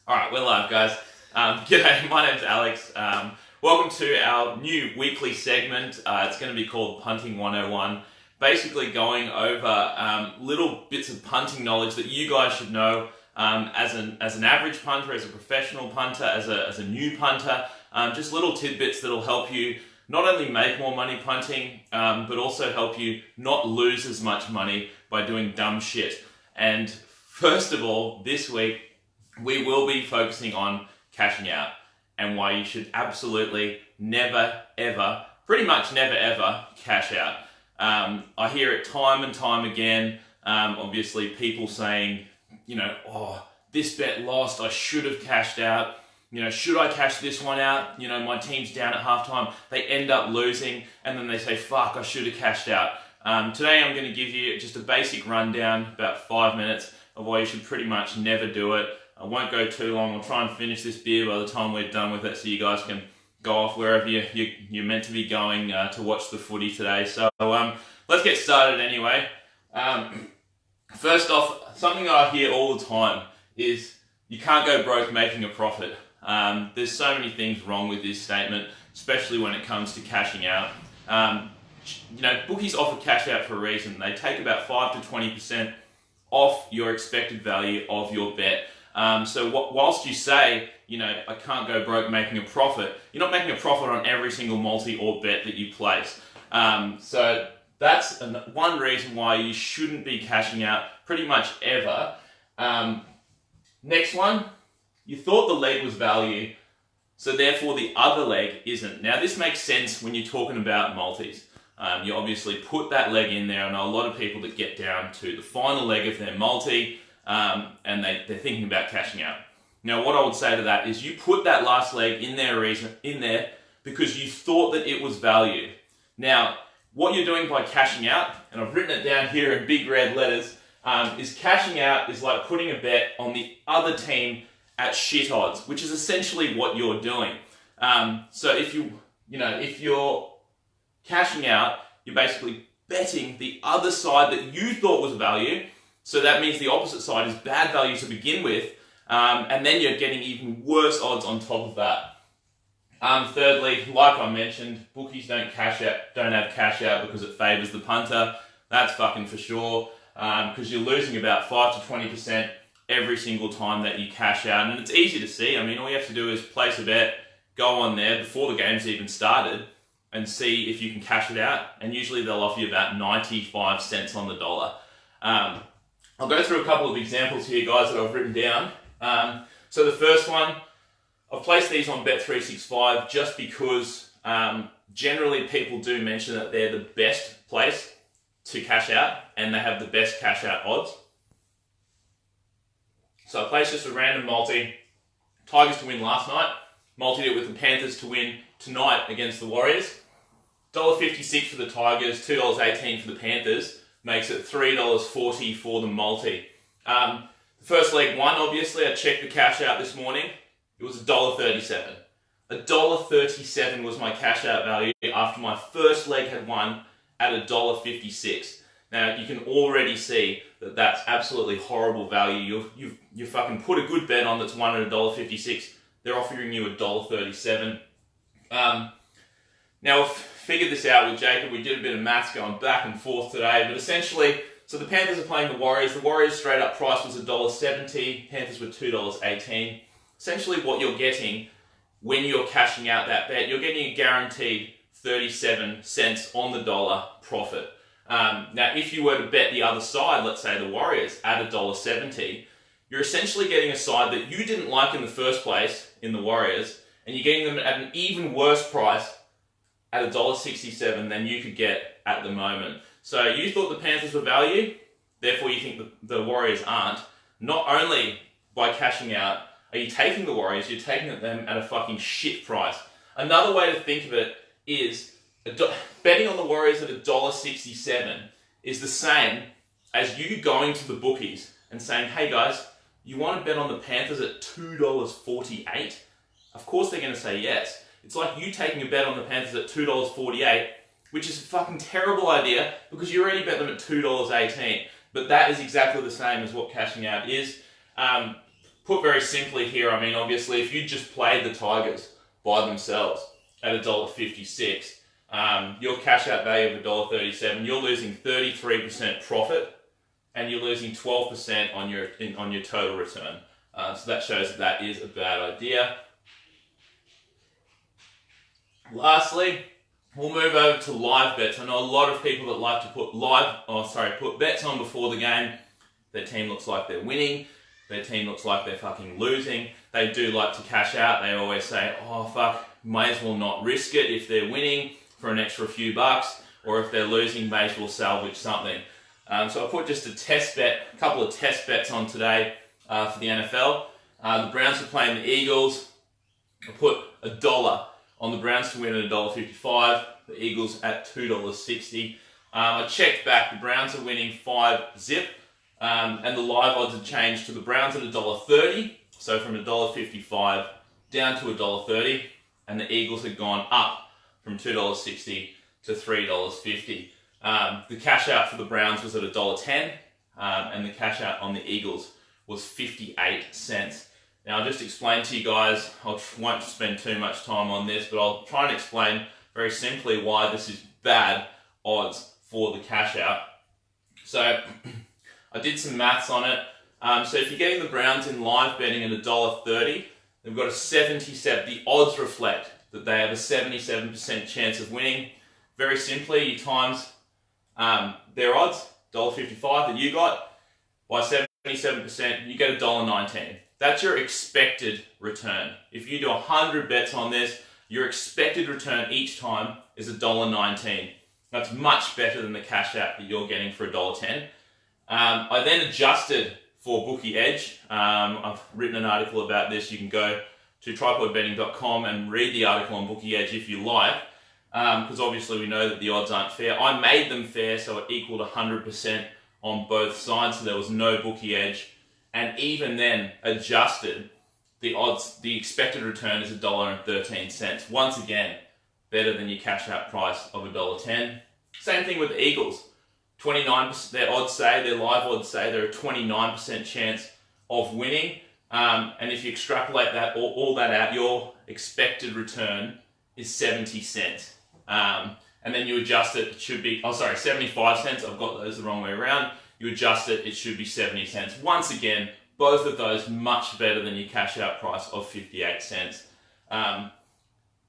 Alright, we're live, guys. G'day, my name's Alex. Welcome to our new weekly segment. It's going to be called Punting 101. Basically going over little bits of punting knowledge that you guys should know as an average punter, as a professional punter, as a new punter. Just little tidbits that'll help you not only make more money punting, but also help you not lose as much money by doing dumb shit. And first of all, this week, we will be focusing on cashing out and why you should absolutely never, ever, pretty much never, ever cash out. I hear it time and time again. Obviously, people saying, oh, this bet lost, I should have cashed out. Should I cash this one out? My team's down at halftime. They end up losing, and then they say, fuck, I should have cashed out. Today, I'm going to give you just a basic rundown, about 5 minutes, of why you should pretty much never do it. I won't go too long. I'll try and finish this beer by the time we're done with it so you guys can go off wherever you're meant to be going to watch the footy today. So let's get started anyway. First off, something I hear all the time is you can't go broke making a profit. There's so many things wrong with this statement, especially when it comes to cashing out. Bookies offer cash out for a reason. They take about 5 to 20% off your expected value of your bet. So whilst you say, I can't go broke making a profit, you're not making a profit on every single multi or bet that you place. So that's one reason why you shouldn't be cashing out pretty much ever. Next one, you thought the leg was value, so therefore the other leg isn't. Now this makes sense when you're talking about multis. You obviously put that leg in there. I know a lot of people that get down to the final leg of their multi, and they're thinking about cashing out. Now, what I would say to that is you put that last leg in there because you thought that it was value. Now, what you're doing by cashing out, and I've written it down here in big red letters, is cashing out is like putting a bet on the other team at shit odds, which is essentially what you're doing. So if you're cashing out, you're basically betting the other side that you thought was value. So that means the opposite side is bad value to begin with, and then you're getting even worse odds on top of that. Thirdly, like I mentioned, bookies don't have cash out because it favours the punter. That's fucking for sure, because you're losing about 5 to 20% every single time that you cash out, and it's easy to see. I mean, all you have to do is place a bet, go on there before the game's even started, and see if you can cash it out, and usually they'll offer you about 95 cents on the dollar. I'll go through a couple of examples here, guys, that I've written down. So the first one, I've placed these on Bet365 just because generally people do mention that they're the best place to cash out and they have the best cash out odds. So I placed just a random multi, Tigers to win last night, multied it with the Panthers to win tonight against the Warriors. $1.56 for the Tigers, $2.18 for the Panthers. Makes it $3.40 for the multi. The first leg won, obviously. I checked the cash out this morning. It was $1.37. $1.37 was my cash out value after my first leg had won at $1.56. Now, you can already see that that's absolutely horrible value. You fucking put a good bet on that's won at $1.56. They're offering you $1.37. Now, we've figured this out with Jacob. We did a bit of maths going back and forth today, but essentially, so the Panthers are playing the Warriors. The Warriors straight up price was $1.70. Panthers were $2.18. Essentially, what you're getting when you're cashing out that bet, you're getting a guaranteed 37 cents on the dollar profit. Now, if you were to bet the other side, let's say the Warriors, at $1.70, you're essentially getting a side that you didn't like in the first place in the Warriors, and you're getting them at an even worse price at $1.67 than you could get at the moment. So you thought the Panthers were value, therefore you think the Warriors aren't. Not only by cashing out are you taking the Warriors, you're taking them at a fucking shit price. Another way to think of it is betting on the Warriors at $1.67 is the same as you going to the bookies and saying, hey guys, you want to bet on the Panthers at $2.48? Of course they're going to say yes. It's like you taking a bet on the Panthers at $2.48, which is a fucking terrible idea because you already bet them at $2.18. But that is exactly the same as what cashing out is. put very simply here, I mean, obviously, if you just played the Tigers by themselves at $1.56, your cash out value of $1.37, you're losing 33% profit, and you're losing 12% on your total return. So that shows that is a bad idea. Lastly, we'll move over to live bets. I know a lot of people that like to put bets on before the game. Their team looks like they're winning. Their team looks like they're fucking losing. They do like to cash out. They always say, oh fuck, may as well not risk it if they're winning for an extra few bucks, or if they're losing, may as well salvage something. So I put just a couple of test bets on today for the NFL. The Browns are playing the Eagles. I put $1 on the Browns to win at $1.55. The Eagles at $2.60. I checked back. The Browns are winning 5-zip. And the live odds have changed to the Browns at $1.30. So from $1.55 down to $1.30. And the Eagles have gone up from $2.60 to $3.50. The cash out for the Browns was at $1.10. And the cash out on the Eagles was 58 cents. Now, I'll just explain to you guys, I won't spend too much time on this, but I'll try and explain very simply why this is bad odds for the cash out. So, I did some maths on it. So if you're getting the Browns in live betting at $1.30, they've got a 77, the odds reflect that they have a 77% chance of winning. Very simply, you times their odds, $1.55 that you got, by 77%, you get $1.19. That's your expected return. If you do 100 bets on this, your expected return each time is $1.19. That's much better than the cash out that you're getting for $1.10. I then adjusted for Bookie Edge. I've written an article about this. You can go to tripodbetting.com and read the article on Bookie Edge if you like, because obviously we know that the odds aren't fair. I made them fair, so it equaled 100% on both sides, so there was no Bookie Edge. And even then, adjusted, the odds, the expected return is $1.13. Once again, better than your cash out price of $1.10. Same thing with the Eagles. 29%, their live odds say they're a 29% chance of winning. And if you extrapolate that, all that out, your expected return is 70 cents. And then you adjust it, it should be, 75 cents. I've got those the wrong way around. You adjust it, it should be 70 cents. Once again, both of those much better than your cash out price of 58 cents.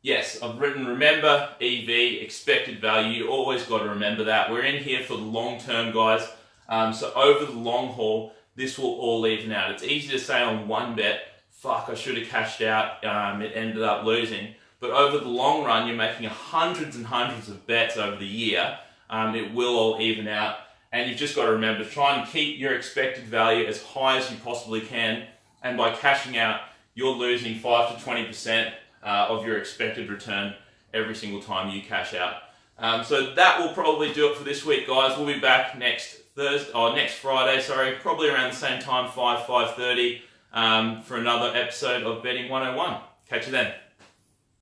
Yes, I've written, remember, EV, expected value. You always got to remember that. We're in here for the long term, guys. So over the long haul, this will all even out. It's easy to say on one bet, fuck, I should have cashed out. It ended up losing. But over the long run, you're making hundreds and hundreds of bets over the year. It will all even out. And you've just got to remember, try and keep your expected value as high as you possibly can. And by cashing out, you're losing 5 to 20% of your expected return every single time you cash out. So that will probably do it for this week, guys. We'll be back next Friday, probably around the same time, 5:30, for another episode of Betting 101. Catch you then.